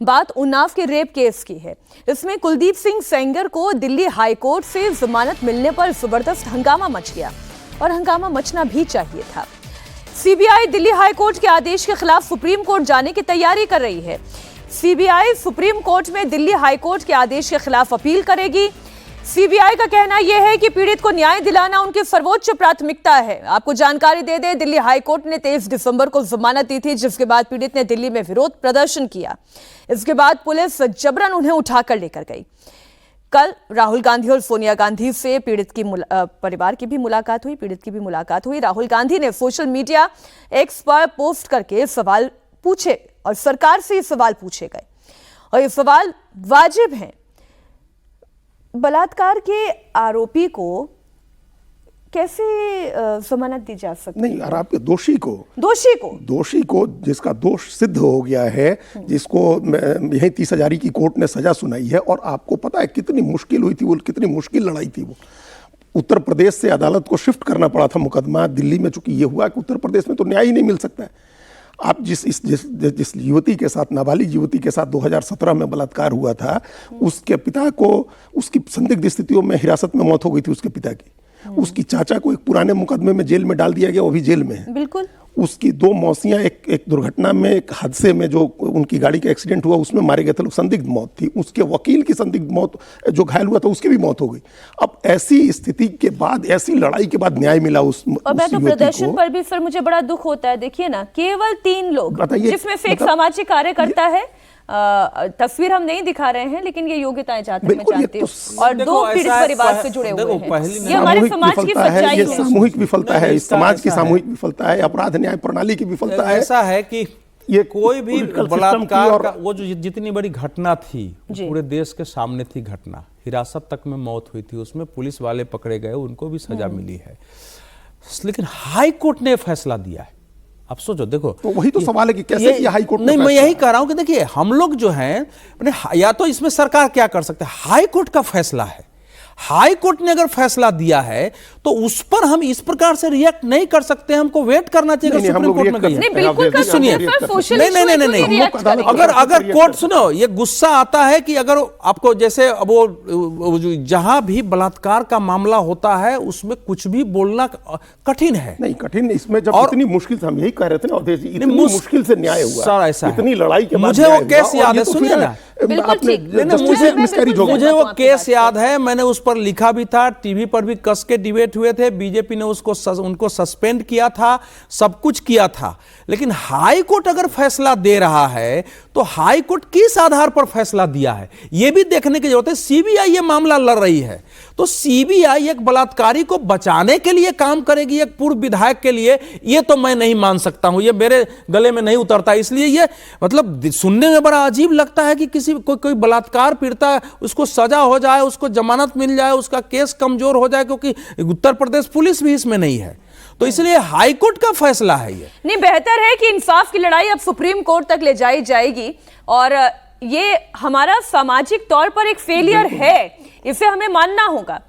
बात उन्नाव के rape case की है। इसमें कुलदीप सिंह सेंगर को दिल्ली हाईकोर्ट से जमानत मिलने पर जबरदस्त हंगामा मच गया और हंगामा मचना भी चाहिए था। सीबीआई दिल्ली हाईकोर्ट के आदेश के खिलाफ सुप्रीम कोर्ट जाने की तैयारी कर रही है। सीबीआई सुप्रीम कोर्ट में दिल्ली हाईकोर्ट के आदेश के खिलाफ अपील करेगी। सीबीआई का कहना यह है कि पीड़ित को न्याय दिलाना उनकी सर्वोच्च प्राथमिकता है। आपको जानकारी दे दें, दिल्ली हाईकोर्ट ने 23 दिसंबर को जमानत दी थी, जिसके बाद पीड़ित ने दिल्ली में विरोध प्रदर्शन किया। इसके बाद पुलिस जबरन उन्हें उठाकर लेकर गई। कल राहुल गांधी और सोनिया गांधी से पीड़ित की परिवार की भी मुलाकात हुई, पीड़ित की भी मुलाकात हुई। राहुल गांधी ने सोशल मीडिया एक्स पर पोस्ट करके सवाल पूछे और सरकार से ये सवाल पूछे गए और ये सवाल वाजिब हैं। बलात्कार के आरोपी को कैसे जमानत दी जा सकती है? नहीं, और आपके दोषी को जिसका दोष सिद्ध हो गया है, जिसको यही 30,000 की कोर्ट ने सजा सुनाई है, और आपको पता है कितनी मुश्किल हुई थी वो, कितनी मुश्किल लड़ाई थी वो। उत्तर प्रदेश से अदालत को शिफ्ट करना पड़ा था मुकदमा दिल्ली में, चूंकि ये हुआ कि उत्तर प्रदेश में तो न्याय ही नहीं मिल सकता है। आप जिस युवती के साथ, नाबालिग युवती के साथ 2017 में बलात्कार हुआ था, उसके पिता को उसकी संदिग्ध स्थितियों में हिरासत में मौत हो गई थी उसके पिता की। उसकी चाचा को एक पुराने मुकदमे में जेल में डाल दिया गया, वो भी जेल में है। बिल्कुल। उसकी 2 मौसियां एक दुर्घटना में, एक हादसे में जो उनकी गाड़ी का एक्सीडेंट हुआ उसमें मारे गए थे लोग, संदिग्ध मौत थी। उसके वकील की संदिग्ध मौत, जो घायल हुआ था उसकी भी मौत हो गई। अब ऐसी स्थिति के बाद, ऐसी लड़ाई के बाद न्याय मिला उस प्रदर्शन पर भी सर मुझे बड़ा दुख होता है। देखिए ना, केवल 3 लोग, जिसमें से एक सामाजिक कार्यकर्ता है, तस्वीर हम नहीं दिखा रहे हैं, लेकिन ये योग्यताएं चाहते हैं, मैं जानती हूँ, और 2 पीड़ित परिवार से जुड़े हुए हैं। ये हमारे समाज की सच्चाई है, सामूहिक विफलता है, इस समाज की सामूहिक विफलता है, अपराध न्याय प्रणाली की विफलता है। ऐसा है कि ये कोई भी बलात्कार का वो जो जितनी बड़ी घटना थी, पूरे देश के सामने थी घटना, हिरासत तक में मौत हुई थी, उसमें पुलिस वाले पकड़े गए, उनको भी सजा मिली है, लेकिन हाई कोर्ट ने फैसला दिया है। अब सोचो, देखो, तो वही तो सवाल है कि कैसे ये हाई कोर्ट नहीं, मैं यही कह रहा हूं कि देखिए, हम लोग जो हैं, या तो इसमें सरकार क्या कर सकते हैं, हाई कोर्ट का फैसला है। हाई कोर्ट ने अगर फैसला दिया है तो उस पर हम इस प्रकार से रिएक्ट नहीं कर सकते, हमको वेट करना चाहिए कि सुप्रीम कोर्ट में गई। सुनिए, नहीं, अगर कोर्ट, सुनो, ये गुस्सा आता है कि अगर आपको, जैसे वो जहां भी बलात्कार का मामला होता है उसमें कुछ भी बोलना कठिन है। नहीं, कठिन इसमें जब इतनी मुश्किल से, हम यही कह रहे थे ना, इतनी मुश्किल से न्याय हुआ सर, ऐसा इतनी लड़ाई के बाद मुझे वो केस याद है, सुनिए ना, मुझे वो केस याद है, मैंने उस पर लिखा भी था, टीवी पर भी कस के डिबेट हुए थे, बीजेपी ने उनको सस्पेंड किया था, सब कुछ किया था। लेकिन हाई कोर्ट अगर फैसला दे रहा है तो हाई कोर्ट किस आधार पर फैसला दिया है यह भी देखने की जरूरत है। सीबीआई ये मामला लड़ रही है, तो सीबीआई एक बलात्कारी को बचाने के लिए काम करेगी, एक पूर्व विधायक के लिए, यह तो मैं नहीं मान सकता हूं, यह मेरे गले में नहीं उतरता। इसलिए यह मतलब सुनने में बड़ा अजीब लगता है कि किसी कोई बलात्कार पीड़िता है, उसको सजा हो जाए, उसको जमानत मिल जाए, उसका केस कमजोर हो जाए, क्योंकि उत्तर प्रदेश पुलिस भी इसमें नहीं है। तो इसलिए हाईकोर्ट का फैसला है ये। नहीं, बेहतर है कि इंसाफ की लड़ाई अब सुप्रीम कोर्ट तक ले जाई जाएगी, और ये हमारा सामाजिक तौर पर एक फेलियर है, इसे हमें मानना होगा।